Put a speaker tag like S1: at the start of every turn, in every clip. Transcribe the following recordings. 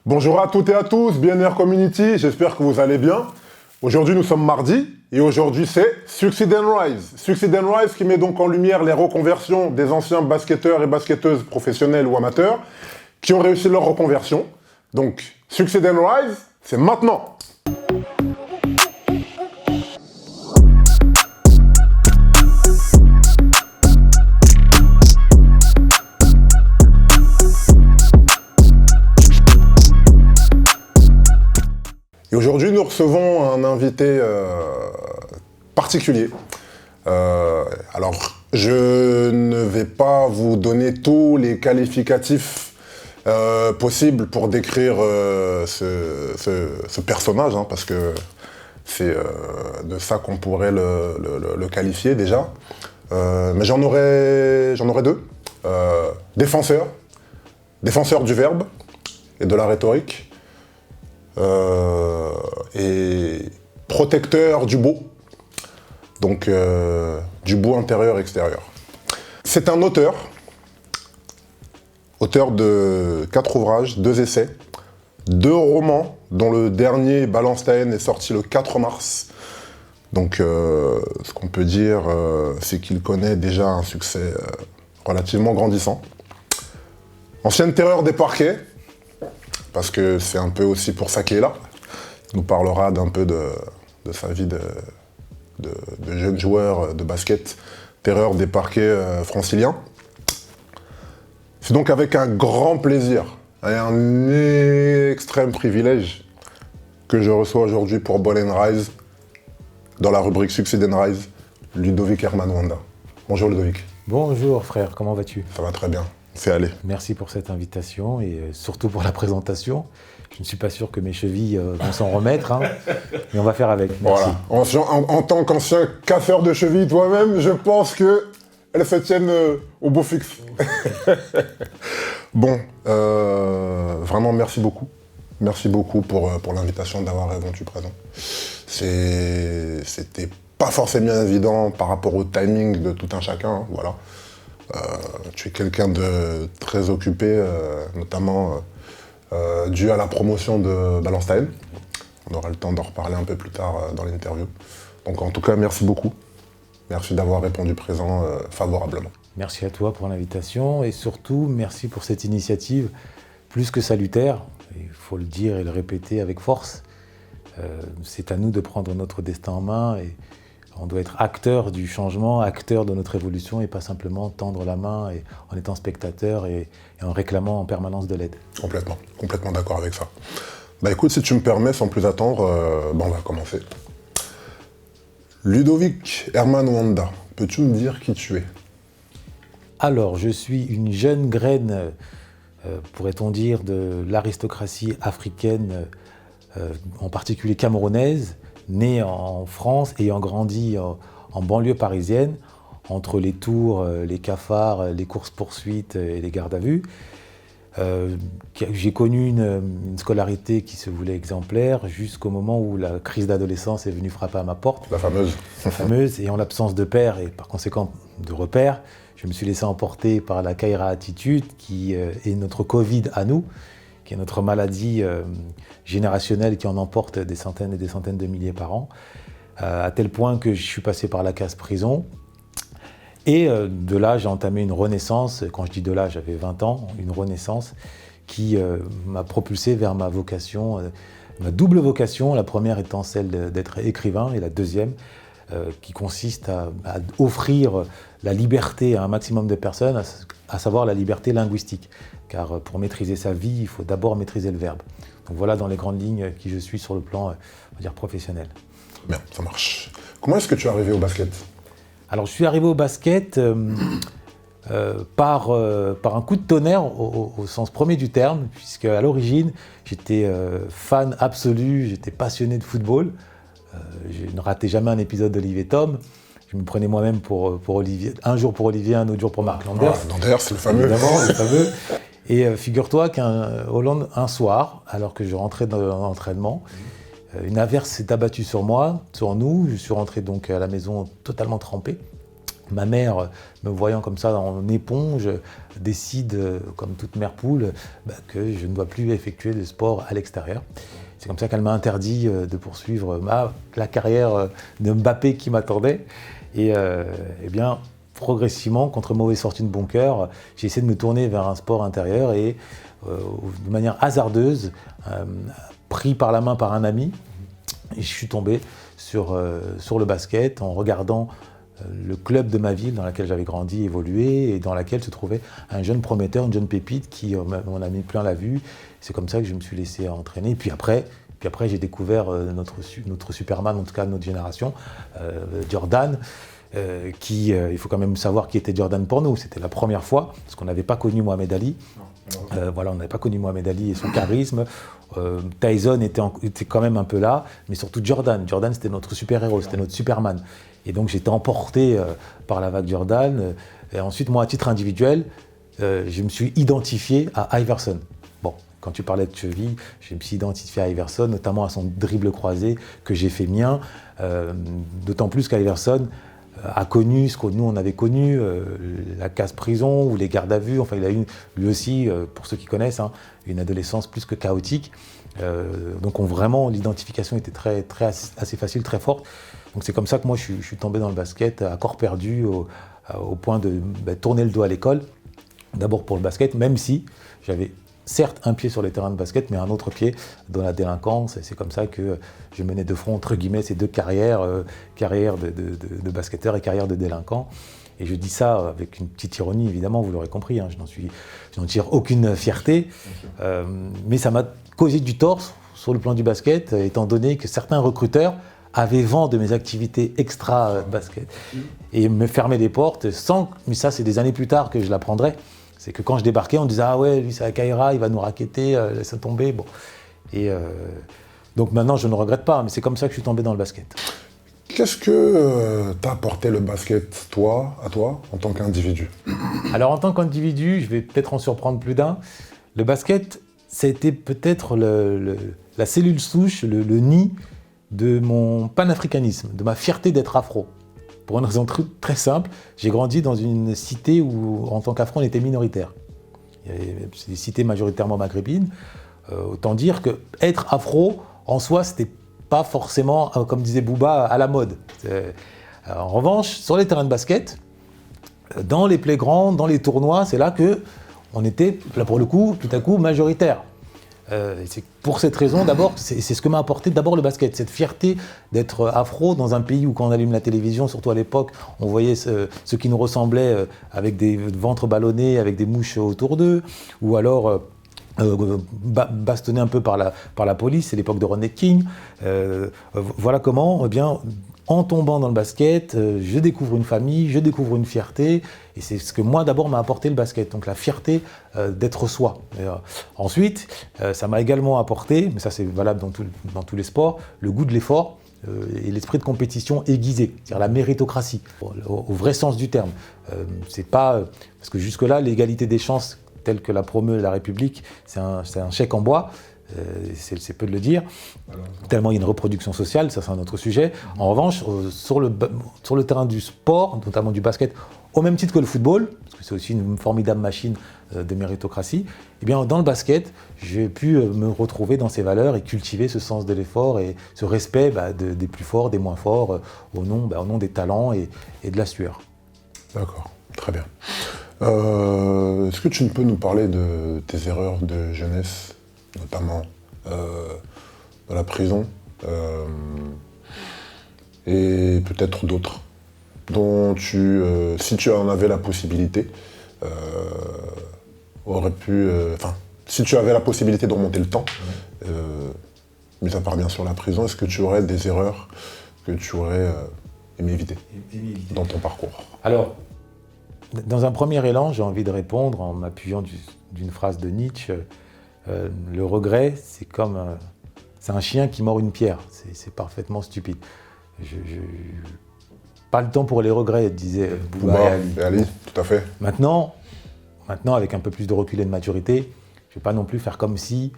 S1: Bonjour à toutes et à tous, BNR Community, j'espère que vous allez bien. Aujourd'hui nous sommes mardi et aujourd'hui c'est Succeed and Rise. Succeed and Rise qui met donc en lumière les reconversions des anciens basketteurs et basketteuses professionnels ou amateurs qui ont réussi leur reconversion. Donc Succeed and Rise, c'est maintenant. Et aujourd'hui, nous recevons un invité particulier. Alors, je ne vais pas vous donner tous les qualificatifs possibles pour décrire ce personnage, hein, parce que c'est de ça qu'on pourrait le qualifier déjà. Mais j'en aurai deux. Défenseur du verbe et de la rhétorique. Et protecteur du beau, donc du beau intérieur-extérieur. C'est un auteur de 4 ouvrages, 2 essais, 2 romans, dont le dernier, Balance ta haine, est sorti le 4 mars. Donc ce qu'on peut dire, c'est qu'il connaît déjà un succès relativement grandissant. Ancienne terreur des parquets, parce que c'est un peu aussi pour ça qu'il est là. Il nous parlera d'un peu de sa vie de jeune joueur de basket, terreur des parquets franciliens. C'est donc avec un grand plaisir et un extrême privilège que je reçois aujourd'hui pour Ball and Rise, dans la rubrique Succeed and Rise, Ludovic Herman Wanda. Bonjour Ludovic.
S2: Bonjour frère, comment vas-tu?
S1: Ça va très bien. C'est allé.
S2: Merci pour cette invitation et surtout pour la présentation. Je ne suis pas sûr que mes chevilles vont s'en remettre, hein, mais on va faire avec. Merci.
S1: Voilà. En tant qu'ancien casseur de chevilles toi-même, je pense qu'elles se tiennent au beau fixe. Bon, vraiment merci beaucoup. Merci beaucoup pour l'invitation d'avoir répondu présent. C'était pas forcément évident par rapport au timing de tout un chacun, hein, voilà. Tu es quelqu'un de très occupé, notamment dû à la promotion de Balance ta haine. On aura le temps d'en reparler un peu plus tard dans l'interview. Donc en tout cas, merci beaucoup. Merci d'avoir répondu présent favorablement.
S2: Merci à toi pour l'invitation et surtout merci pour cette initiative plus que salutaire. Il faut le dire et le répéter avec force. C'est à nous de prendre notre destin en main et on doit être acteur du changement, acteur de notre évolution et pas simplement tendre la main et en étant spectateur et en réclamant en permanence de l'aide.
S1: Complètement d'accord avec ça. Bah écoute, si tu me permets, sans plus attendre, on va commencer. Ludovic Herman Wanda, peux-tu me dire qui tu es?
S2: Alors, je suis une jeune graine, pourrait-on dire, de l'aristocratie africaine, en particulier camerounaise, né en France, ayant grandi en banlieue parisienne, entre les tours, les cafards, les courses-poursuites et les gardes à vue. J'ai connu une scolarité qui se voulait exemplaire jusqu'au moment où la crise d'adolescence est venue frapper à ma porte.
S1: La fameuse.
S2: La fameuse, et en l'absence de père et par conséquent de repère, je me suis laissé emporter par la Kaira attitude qui est notre Covid à nous, qui est notre maladie générationnelle qui en emporte des centaines et des centaines de milliers par an, à tel point que je suis passé par la case prison. Et de là, j'ai entamé une renaissance. Quand je dis de là, j'avais 20 ans, une renaissance qui m'a propulsé vers ma vocation, ma double vocation, la première étant celle d'être écrivain et la deuxième qui consiste à offrir la liberté à un maximum de personnes, à savoir la liberté linguistique. Car pour maîtriser sa vie, il faut d'abord maîtriser le verbe. Donc voilà dans les grandes lignes qui je suis sur le plan, on va dire, professionnel.
S1: Bien, ça marche. Comment est-ce que tu es arrivé au basket?
S2: Alors je suis arrivé au basket par un coup de tonnerre au sens premier du terme, puisque à l'origine, j'étais fan absolu, j'étais passionné de football. Je ne ratais jamais un épisode d'Olivier Tom. Je me prenais moi-même pour Olivier, un jour pour Olivier, un autre jour pour Marc Landers.
S1: Ah, Landers, c'est le fameux.
S2: Évidemment, le fameux. Et figure-toi un soir, alors que je rentrais dans l'entraînement, une averse s'est abattue sur moi, sur nous. Je suis rentré donc à la maison totalement trempé. Ma mère, me voyant comme ça en éponge, décide, comme toute mère poule, que je ne dois plus effectuer de sport à l'extérieur. C'est comme ça qu'elle m'a interdit de poursuivre la carrière de Mbappé qui m'attendait. Et bien, progressivement, contre mauvaise fortune bon cœur, j'ai essayé de me tourner vers un sport intérieur et de manière hasardeuse, pris par la main par un ami, et je suis tombé sur le basket en regardant le club de ma ville dans lequel j'avais grandi, évolué, et dans lequel se trouvait un jeune prometteur, une jeune pépite qui m'en a mis plein la vue. C'est comme ça que je me suis laissé entraîner. Et puis après j'ai découvert notre Superman, en tout cas notre génération, Jordan, qui, il faut quand même savoir qui était Jordan pour nous. C'était la première fois, parce qu'on n'avait pas connu Mohamed Ali. Voilà, on n'avait pas connu Mohamed Ali et son charisme. Tyson était quand même un peu là, mais surtout Jordan. Jordan, c'était notre super-héros, c'était notre Superman. Et donc j'étais emporté par la vague Jordan. Et ensuite, moi, à titre individuel, je me suis identifié à Iverson. Bon, quand tu parlais de cheville, je me suis identifié à Iverson, notamment à son dribble croisé que j'ai fait mien. D'autant plus qu'Iverson a connu ce que nous on avait connu, la case-prison ou les gardes à vue. Enfin, il a eu lui aussi, pour ceux qui connaissent, une adolescence plus que chaotique. Donc vraiment, l'identification était assez facile, très forte. Donc c'est comme ça que moi je suis tombé dans le basket à corps perdu, au point de tourner le dos à l'école. D'abord pour le basket, même si j'avais certes un pied sur les terrains de basket, mais un autre pied dans la délinquance. Et c'est comme ça que je menais de front, entre guillemets, ces deux carrières, carrière de basketteur et carrière de délinquant. Et je dis ça avec une petite ironie, évidemment, vous l'aurez compris, je n'en tire aucune fierté, mais ça m'a causé du tort sur le plan du basket, étant donné que certains recruteurs avaient vent de mes activités extra-basket et me fermaient des portes mais ça c'est des années plus tard que je l'apprendrai. C'est que quand je débarquais, on disait « Ah ouais, lui c'est à Caïra, il va nous racketter, laisse tomber. » Bon. Et donc maintenant, je ne regrette pas, mais c'est comme ça que je suis tombé dans le basket.
S1: Qu'est-ce que t'a apporté le basket, à toi, en tant qu'individu?
S2: Alors en tant qu'individu, je vais peut-être en surprendre plus d'un. Le basket, ça a été peut-être la cellule souche, le nid de mon panafricanisme, de ma fierté d'être afro. Pour une raison très simple, j'ai grandi dans une cité où, en tant qu'afro, on était minoritaire. C'est des cités majoritairement maghrébines. Autant dire qu'être afro, en soi, c'était pas forcément, comme disait Booba, à la mode. En revanche, sur les terrains de basket, dans les playgrounds, dans les tournois, c'est là qu'on était, là pour le coup, tout à coup, majoritaire. C'est pour cette raison, d'abord, c'est ce que m'a apporté d'abord le basket, cette fierté d'être afro dans un pays où quand on allume la télévision, surtout à l'époque, on voyait ceux qui nous ressemblaient avec des ventres ballonnés, avec des mouches autour d'eux, ou alors bastonnés un peu par la police, c'est l'époque de Rodney King. Voilà comment, eh bien, en tombant dans le basket, je découvre une famille, je découvre une fierté, et c'est ce que moi d'abord m'a apporté le basket, donc la fierté d'être soi. Ensuite, ça m'a également apporté, mais ça c'est valable dans tous les sports, le goût de l'effort et l'esprit de compétition aiguisé, c'est-à-dire la méritocratie, au vrai sens du terme. C'est pas, parce que jusque-là, l'égalité des chances telle que la promeut la République, c'est un chèque en bois. C'est peu de le dire, tellement il y a une reproduction sociale, ça c'est un autre sujet. En revanche, sur le terrain du sport, notamment du basket, au même titre que le football, parce que c'est aussi une formidable machine de méritocratie, eh bien dans le basket, j'ai pu me retrouver dans ces valeurs et cultiver ce sens de l'effort et ce respect des plus forts, des moins forts, au nom des talents et de la sueur.
S1: D'accord, très bien. Est-ce que tu peux nous parler de tes erreurs de jeunesse, notamment dans la prison, et peut-être d'autres, dont si tu en avais la possibilité, si tu avais la possibilité de remonter le temps, mis à part bien sûr la prison, est-ce que tu aurais des erreurs que tu aurais aimé éviter dans ton parcours?
S2: Alors, dans un premier élan, j'ai envie de répondre en m'appuyant d'une phrase de Nietzsche. Le regret, c'est un chien qui mord une pierre. C'est parfaitement stupide. Pas le temps pour les regrets, disait Booba
S1: et Ali. Tout à fait.
S2: Maintenant, avec un peu plus de recul et de maturité, je ne vais pas non plus faire comme si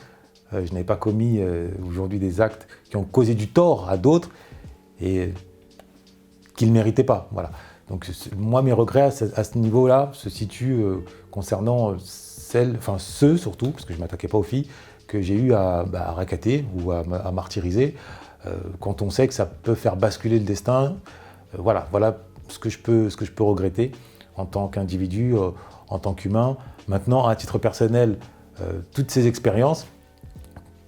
S2: je n'avais pas commis aujourd'hui des actes qui ont causé du tort à d'autres et qu'ils ne méritaient pas. Voilà. Donc moi, mes regrets à ce niveau-là se situent concernant ceux surtout, parce que je ne m'attaquais pas aux filles, que j'ai eu à racater ou à martyriser, quand on sait que ça peut faire basculer le destin. Voilà ce que je peux regretter en tant qu'individu, en tant qu'humain. Maintenant, à titre personnel, toutes ces expériences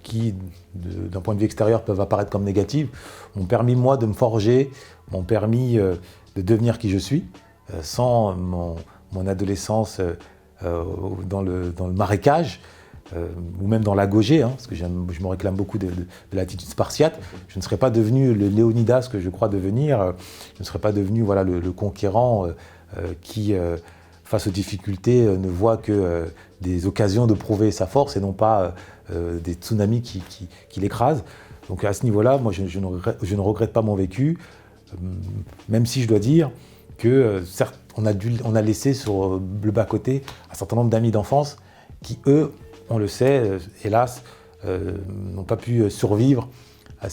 S2: qui, d'un point de vue extérieur, peuvent apparaître comme négatives, m'ont permis, moi, de me forger, m'ont permis de devenir qui je suis, sans mon adolescence dans le marécage, ou même dans l'agogé, parce que je me réclame beaucoup de l'attitude spartiate. Je ne serais pas devenu le Léonidas que je crois devenir, je ne serais pas devenu le conquérant qui, face aux difficultés, ne voit que des occasions de prouver sa force et non pas des tsunamis qui l'écrasent. Donc à ce niveau-là, moi je ne regrette pas mon vécu, même si je dois dire que certes, on a laissé sur le bas-côté un certain nombre d'amis d'enfance qui, eux, on le sait, hélas, n'ont pas pu survivre à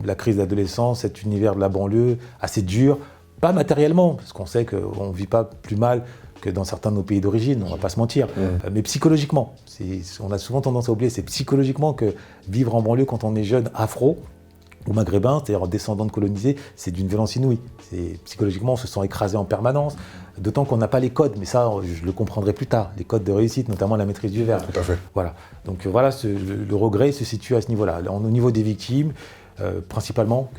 S2: la crise d'adolescence, cet univers de la banlieue assez dur, pas matériellement, parce qu'on sait qu'on ne vit pas plus mal que dans certains de nos pays d'origine, on ne va pas se mentir, mais psychologiquement. On a souvent tendance à oublier, c'est psychologiquement que vivre en banlieue quand on est jeune afro ou maghrébin, c'est-à-dire descendant de colonisés, c'est d'une violence inouïe. Psychologiquement, on se sent écrasé en permanence, d'autant qu'on n'a pas les codes, mais ça, je le comprendrai plus tard, les codes de réussite, notamment la maîtrise du verbe.
S1: Tout à fait.
S2: Voilà. Donc le regret se situe à ce niveau-là. Au niveau des victimes, principalement,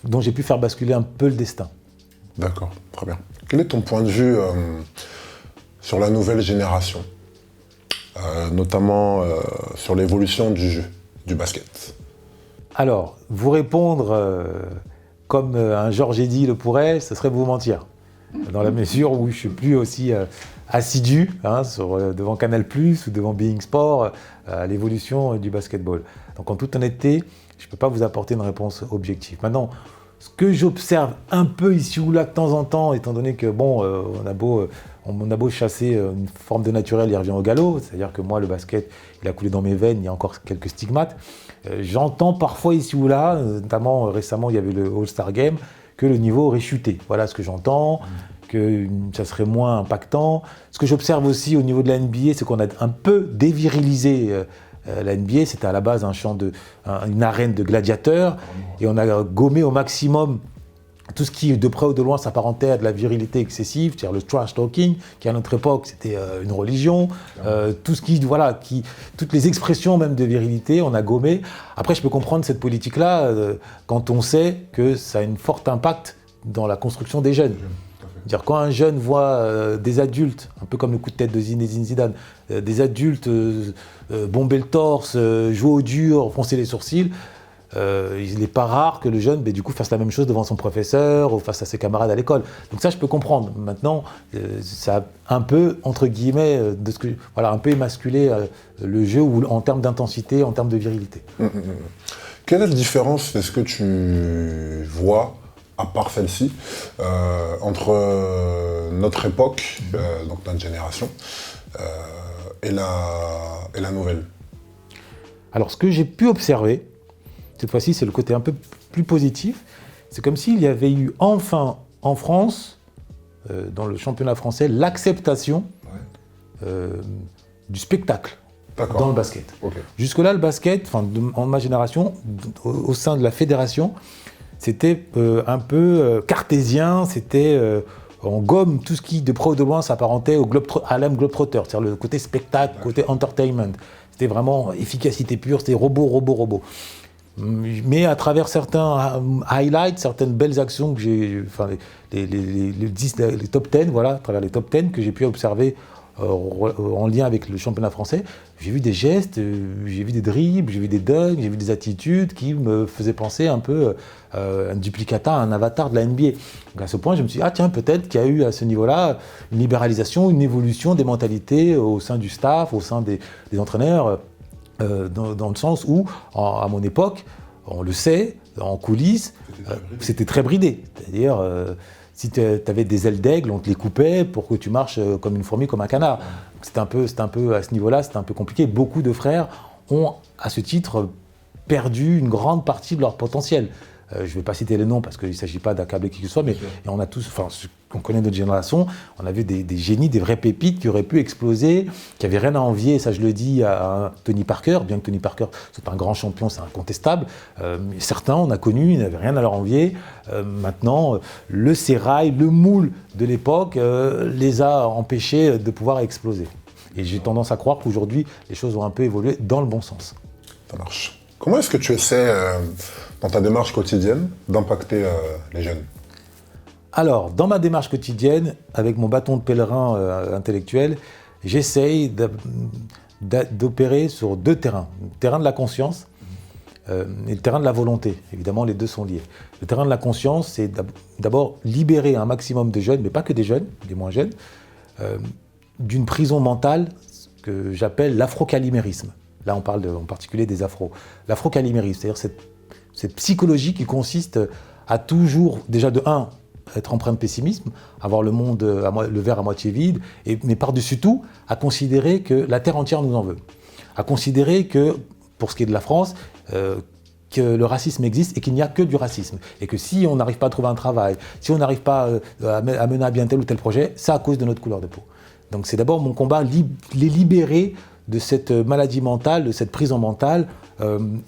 S2: dont j'ai pu faire basculer un peu le destin.
S1: D'accord, très bien. Quel est ton point de vue sur la nouvelle génération, notamment sur l'évolution du jeu, du basket?
S2: Alors, vous répondre comme un Georges Eddy le pourrait, ce serait vous mentir. Dans la mesure où je ne suis plus aussi assidu devant Canal+, ou devant Being Sport, à l'évolution du basketball. Donc en toute honnêteté, je ne peux pas vous apporter une réponse objective. Maintenant, ce que j'observe un peu ici ou là de temps en temps, étant donné que on a beau chasser une forme de naturel, il revient au galop, c'est-à-dire que moi le basket, il a coulé dans mes veines, il y a encore quelques stigmates. J'entends parfois ici ou là, notamment récemment il y avait le All-Star Game, que le niveau aurait chuté. Voilà ce que j'entends, que ça serait moins impactant. Ce que j'observe aussi au niveau de la NBA, c'est qu'on a un peu dévirilisé la NBA. C'était à la base une arène de gladiateurs, et on a gommé au maximum tout ce qui, de près ou de loin, s'apparentait à de la virilité excessive, c'est-à-dire le trash talking, qui à notre époque c'était une religion, tout ce toutes les expressions même de virilité, on a gommé. Après, je peux comprendre cette politique-là quand on sait que ça a un fort impact dans la construction des jeunes. C'est-à-dire quand un jeune voit des adultes, un peu comme le coup de tête de Zinedine Zidane, des adultes bomber le torse, jouer au dur, froncer les sourcils, il n'est pas rare que le jeune du coup fasse la même chose devant son professeur ou face à ses camarades à l'école. Donc ça, je peux comprendre. Maintenant, ça a un peu, entre guillemets, un peu émasculé le jeu en termes d'intensité, en termes de virilité.
S1: Quelle est la différence, est-ce que tu vois, à part celle-ci, entre notre époque, donc notre génération, et la nouvelle?
S2: Alors, ce que j'ai pu observer, cette fois-ci, c'est le côté un peu plus positif. C'est comme s'il y avait eu enfin en France, dans le championnat français, l'acceptation du spectacle dans le basket.
S1: Okay.
S2: Jusque-là, le basket, en ma génération, au sein de la fédération, c'était un peu cartésien, c'était on gomme tout ce qui, de près ou de loin, s'apparentait à l'âme globetrotter, c'est-à-dire le côté spectacle, le côté entertainment. C'était vraiment efficacité pure, c'était robot. Mais à travers certains highlights, certaines belles actions que j'ai, les top 10, à travers les top 10 que j'ai pu observer en lien avec le championnat français, j'ai vu des gestes, j'ai vu des dribbles, j'ai vu des dunks, j'ai vu des attitudes qui me faisaient penser un peu un duplicata, un avatar de la NBA. Donc à ce point, je me suis dit, tiens, peut-être qu'il y a eu à ce niveau-là une libéralisation, une évolution des mentalités au sein du staff, au sein des entraîneurs, dans le sens où, à mon époque, on le sait, en coulisses, c'était très bridé. C'est-à-dire, si tu avais des ailes d'aigle, on te les coupait pour que tu marches comme une fourmi, comme un canard. C'était un peu, à ce niveau-là, c'était un peu compliqué. Beaucoup de frères ont, à ce titre, perdu une grande partie de leur potentiel. je ne vais pas citer les noms parce qu'il ne s'agit pas d'accabler qui que ce soit, mais on a tous, enfin, on connaît notre génération, on a vu des génies, des vraies pépites qui auraient pu exploser, qui n'avaient rien à envier, ça je le dis à Tony Parker, bien que Tony Parker soit un grand champion, c'est incontestable. Certains, on a connu, ils n'avaient rien à leur envier. Maintenant, le sérail, le moule de l'époque les a empêchés de pouvoir exploser. Et j'ai tendance à croire qu'aujourd'hui, les choses ont un peu évolué dans le bon sens.
S1: Ça marche. Comment est-ce que tu essaies, dans ta démarche quotidienne, d'impacter les jeunes ?
S2: Alors, dans ma démarche quotidienne, avec mon bâton de pèlerin intellectuel, j'essaye d'opérer sur 2 terrains. Le terrain de la conscience et le terrain de la volonté. Évidemment, les 2 sont liés. Le terrain de la conscience, c'est d'abord libérer un maximum de jeunes, mais pas que des jeunes, des moins jeunes, d'une prison mentale que j'appelle l'afrocalimérisme. Là, on parle en particulier des afros. L'afrocalimérisme, c'est-à-dire cette psychologie qui consiste à toujours, déjà de 1, être empreint de pessimisme, avoir le monde, le verre à moitié vide, mais par-dessus tout, à considérer que la terre entière nous en veut. À considérer que, pour ce qui est de la France, que le racisme existe et qu'il n'y a que du racisme. Et que si on n'arrive pas à trouver un travail, si on n'arrive pas à mener à bien tel ou tel projet, c'est à cause de notre couleur de peau. Donc c'est d'abord mon combat, les libérer de cette maladie mentale, de cette prison mentale,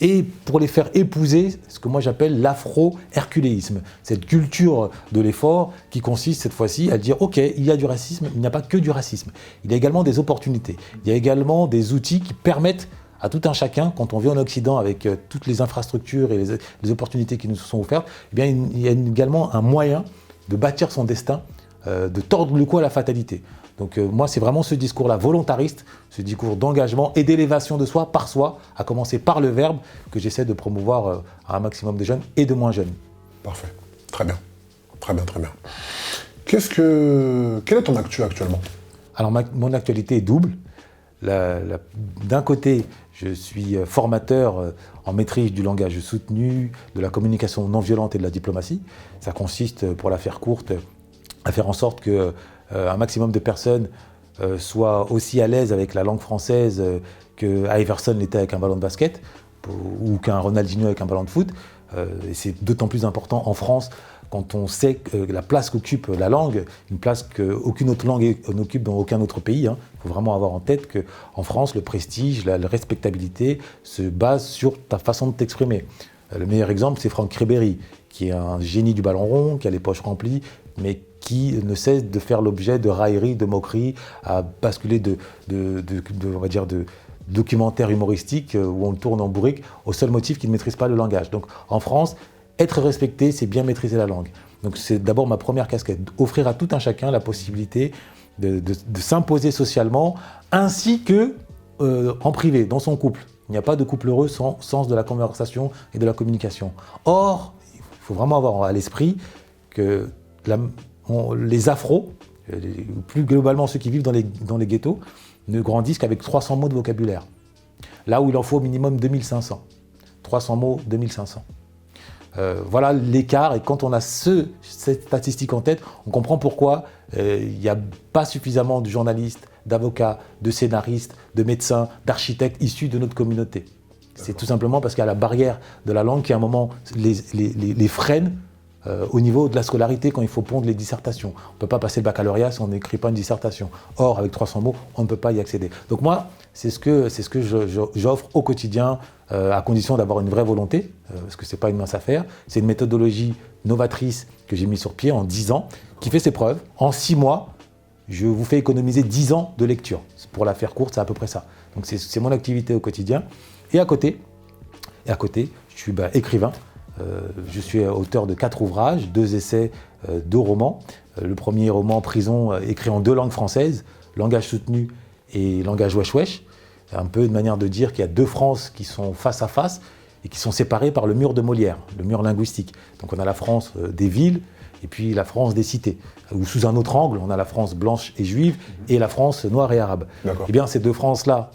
S2: et pour les faire épouser ce que moi j'appelle l'afro-herculéisme, cette culture de l'effort qui consiste cette fois-ci à dire ok, il y a du racisme, il n'y a pas que du racisme, il y a également des opportunités, il y a également des outils qui permettent à tout un chacun, quand on vit en Occident avec toutes les infrastructures et les opportunités qui nous sont offertes, eh bien, il y a également un moyen de bâtir son destin, de tordre le cou à la fatalité. Donc moi, c'est vraiment ce discours-là, volontariste, ce discours d'engagement et d'élévation de soi par soi, à commencer par le verbe, que j'essaie de promouvoir à un maximum de jeunes et de moins jeunes.
S1: Parfait. Très bien. Très bien, très bien. Quelle est ton actu actuellement ?
S2: Alors mon actualité est double. D'un côté, je suis formateur en maîtrise du langage soutenu, de la communication non violente et de la diplomatie. Ça consiste, pour la faire courte, à faire en sorte que un maximum de personnes soient aussi à l'aise avec la langue française que Iverson l'était avec un ballon de basket ou qu'un Ronaldinho avec un ballon de foot. Et c'est d'autant plus important en France quand on sait la place qu'occupe la langue, une place qu'aucune autre langue n'occupe dans aucun autre pays. Il faut vraiment avoir en tête qu'en France, le prestige, la respectabilité se base sur ta façon de t'exprimer. Le meilleur exemple, c'est Franck Ribéry, qui est un génie du ballon rond, qui a les poches remplies, mais qui ne cesse de faire l'objet de railleries, de moqueries, à basculer on va dire de documentaires humoristiques où on le tourne en bourrique au seul motif qu'il ne maîtrise pas le langage. Donc en France, être respecté, c'est bien maîtriser la langue. Donc c'est d'abord ma première casquette, offrir à tout un chacun la possibilité de s'imposer socialement, ainsi que en privé, dans son couple. Il n'y a pas de couple heureux sans sens de la conversation et de la communication. Or, il faut vraiment avoir à l'esprit que les afros, plus globalement ceux qui vivent dans les ghettos, ne grandissent qu'avec 300 mots de vocabulaire. Là où il en faut au minimum 2500. 300 mots, 2500. Voilà l'écart, et quand on a cette statistique en tête, on comprend pourquoi il n'y a pas suffisamment de journalistes, d'avocats, de scénaristes, de médecins, d'architectes issus de notre communauté. C'est tout simplement parce qu'il y a la barrière de la langue qui à un moment les freine au niveau de la scolarité quand il faut pondre les dissertations. On ne peut pas passer le baccalauréat si on n'écrit pas une dissertation. Or, avec 300 mots, on ne peut pas y accéder. Donc moi, c'est ce que j'offre au quotidien, à condition d'avoir une vraie volonté, parce que ce n'est pas une mince affaire. C'est une méthodologie novatrice que j'ai mise sur pied en 10 ans, qui fait ses preuves. En 6 mois, je vous fais économiser 10 ans de lecture. Pour la faire courte, c'est à peu près ça. Donc c'est mon activité au quotidien. Et à côté, je suis écrivain. Je suis auteur de 4 ouvrages, 2 essais, 2 romans. Le premier roman, Prison, écrit en 2 langues françaises, langage soutenu et langage wesh-wesh. Un peu une manière de dire qu'il y a 2 France qui sont face à face et qui sont séparées par le mur de Molière, le mur linguistique. Donc on a la France des villes et puis la France des cités. Ou sous un autre angle, on a la France blanche et juive et la France noire et arabe.
S1: D'accord.
S2: Eh bien, ces 2 France-là,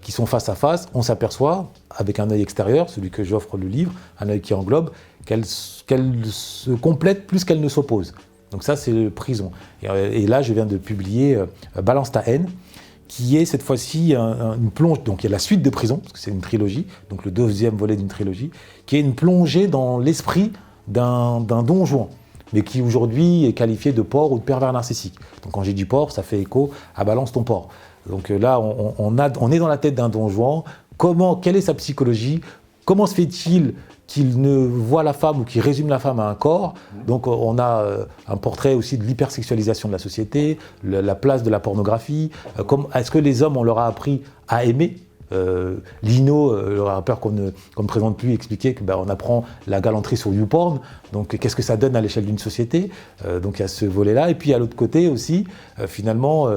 S2: qui sont face à face, on s'aperçoit, avec un œil extérieur, celui que j'offre le livre, un œil qui englobe, qu'elles se complètent plus qu'elles ne s'opposent. Donc ça, c'est Prison. Et là, je viens de publier Balance ta haine, qui est cette fois-ci une plonge. Donc il y a la suite de Prison, parce que c'est une trilogie, donc le deuxième volet d'une trilogie, qui est une plongée dans l'esprit d'un Don Juan, mais qui aujourd'hui est qualifié de porc ou de pervers narcissique. Donc quand j'ai dit porc, ça fait écho à Balance ton porc. Donc là, on est dans la tête d'un Don Juan. Quelle est sa psychologie? Comment se fait-il qu'il ne voit la femme ou qu'il résume la femme à un corps? Donc on a un portrait aussi de l'hypersexualisation de la société, la place de la pornographie. Est-ce que les hommes, on leur a appris à aimer? Lino, le rappeur qu'on ne présente plus, expliquait qu'on apprend la galanterie sur YouPorn. Donc qu'est-ce que ça donne à l'échelle d'une société? Donc il y a ce volet-là. Et puis à l'autre côté aussi, finalement,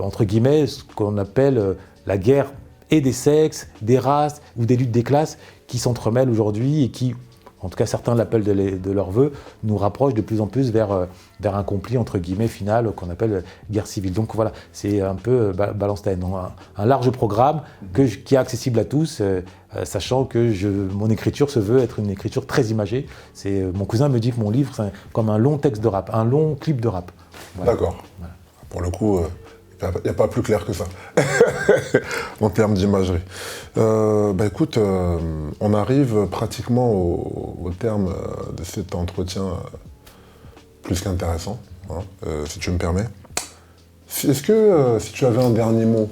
S2: entre guillemets, ce qu'on appelle la guerre et des sexes, des races ou des luttes des classes qui s'entremêlent aujourd'hui et qui, en tout cas certains l'appellent de leur vœu, nous rapprochent de plus en plus vers un conflit entre guillemets final qu'on appelle guerre civile. Donc voilà, c'est un peu Balance ta haine. Donc un large programme qui est accessible à tous, sachant que mon écriture se veut être une écriture très imagée. Mon cousin me dit que mon livre c'est comme un long texte de rap, un long clip de rap.
S1: Voilà. D'accord. Voilà. Pour le coup, il n'y a pas plus clair que ça, en termes d'imagerie. Écoute, on arrive pratiquement au terme de cet entretien plus qu'intéressant, hein, si tu me permets. Est-ce que, si tu avais un dernier mot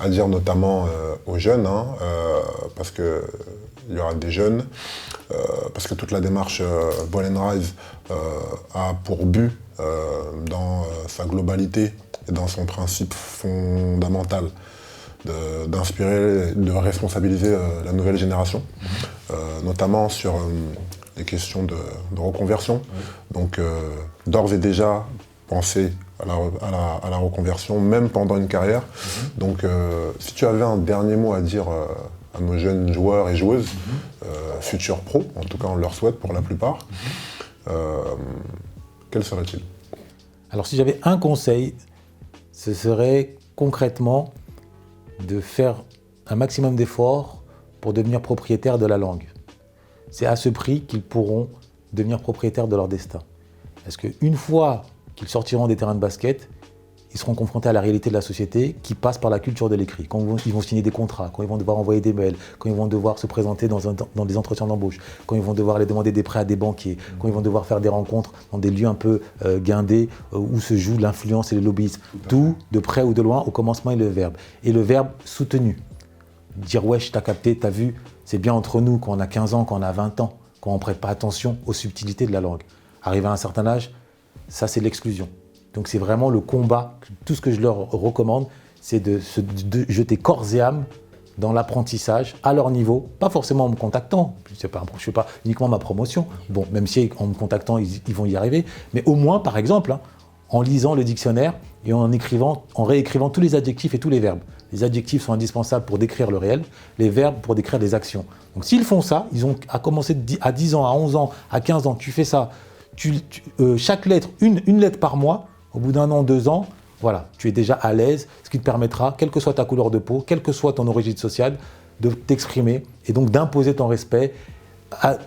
S1: à dire notamment aux jeunes, hein, parce qu'il y aura des jeunes, parce que toute la démarche Ball and Rise a pour but, dans sa globalité, et dans son principe fondamental d'inspirer, de responsabiliser la nouvelle génération, notamment sur les questions de reconversion. Donc d'ores et déjà penser à la reconversion, même pendant une carrière. Donc si tu avais un dernier mot à dire à nos jeunes joueurs et joueuses, futurs pros, en tout cas on leur souhaite pour la plupart, quel serait-il?
S2: Alors si j'avais un conseil, ce serait concrètement de faire un maximum d'efforts pour devenir propriétaire de la langue. C'est à ce prix qu'ils pourront devenir propriétaires de leur destin. Parce qu'une fois qu'ils sortiront des terrains de basket, ils seront confrontés à la réalité de la société qui passe par la culture de l'écrit. Quand ils vont signer des contrats, quand ils vont devoir envoyer des mails, quand ils vont devoir se présenter dans des entretiens d'embauche, quand ils vont devoir aller demander des prêts à des banquiers, quand ils vont devoir faire des rencontres dans des lieux un peu guindés où se joue l'influence et le lobbyisme. Tout, de près ou de loin, au commencement est le verbe. Et le verbe soutenu. Dire « wesh, t'as capté, t'as vu », c'est bien entre nous quand on a 15 ans, quand on a 20 ans, quand on ne prête pas attention aux subtilités de la langue. Arrivé à un certain âge, ça c'est l'exclusion. Donc c'est vraiment le combat. Tout ce que je leur recommande, c'est de jeter corps et âme dans l'apprentissage à leur niveau, pas forcément en me contactant, je ne fais pas uniquement ma promotion, bon, même si en me contactant, ils vont y arriver, mais au moins, par exemple, hein, en lisant le dictionnaire et en réécrivant tous les adjectifs et tous les verbes. Les adjectifs sont indispensables pour décrire le réel, les verbes pour décrire des actions. Donc s'ils font ça, ils ont à commencer à 10 ans, à 11 ans, à 15 ans, tu fais ça, chaque lettre, une lettre par mois, au bout d'1 an, 2 ans, voilà, tu es déjà à l'aise, ce qui te permettra, quelle que soit ta couleur de peau, quelle que soit ton origine sociale, de t'exprimer et donc d'imposer ton respect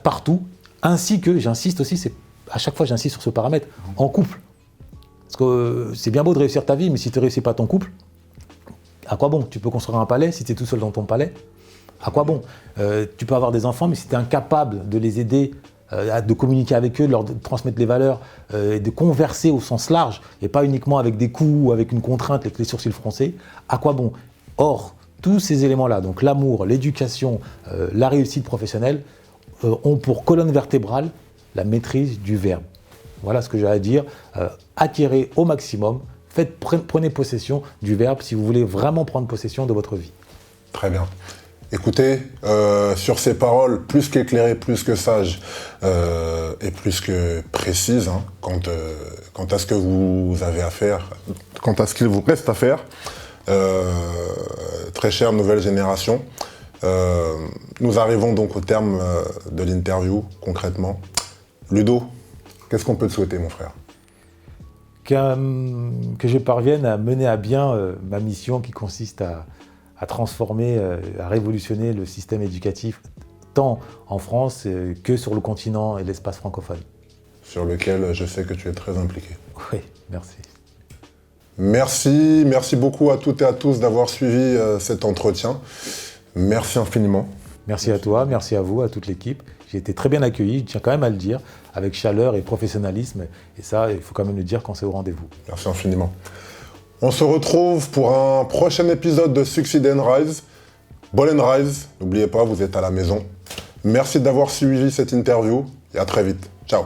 S2: partout, ainsi que, j'insiste aussi, à chaque fois j'insiste sur ce paramètre, en couple. Parce que c'est bien beau de réussir ta vie, mais si tu ne réussis pas ton couple, à quoi bon? Tu peux construire un palais si tu es tout seul dans ton palais. À quoi bon? Tu peux avoir des enfants, mais si tu es incapable de les aider, de communiquer avec eux, de leur transmettre les valeurs, et de converser au sens large, et pas uniquement avec des coups ou avec une contrainte, les sourcils froncés, à quoi bon? Or, tous ces éléments-là, donc l'amour, l'éducation, la réussite professionnelle, ont pour colonne vertébrale la maîtrise du verbe. Voilà ce que j'ai à dire. Acquérez au maximum, prenez possession du verbe si vous voulez vraiment prendre possession de votre vie.
S1: Très bien. Écoutez, sur ces paroles plus qu'éclairées, plus que sages et plus que précises, hein, quant à ce que vous avez à faire, quant à ce qu'il vous reste à faire, très chère nouvelle génération, nous arrivons donc au terme de l'interview, concrètement. Ludo, qu'est-ce qu'on peut te souhaiter, mon frère?
S2: Que je parvienne à mener à bien ma mission qui consiste à transformer, à révolutionner le système éducatif, tant en France que sur le continent et l'espace francophone.
S1: Sur lequel je sais que tu es très impliqué.
S2: Oui, merci.
S1: Merci beaucoup à toutes et à tous d'avoir suivi cet entretien. Merci infiniment.
S2: Merci à toi, merci à vous, à toute l'équipe. J'ai été très bien accueilli, je tiens quand même à le dire, avec chaleur et professionnalisme. Et ça, il faut quand même le dire quand c'est au rendez-vous.
S1: Merci infiniment. On se retrouve pour un prochain épisode de Succeed and Rise. Ball and Rise, n'oubliez pas, vous êtes à la maison. Merci d'avoir suivi cette interview et à très vite. Ciao.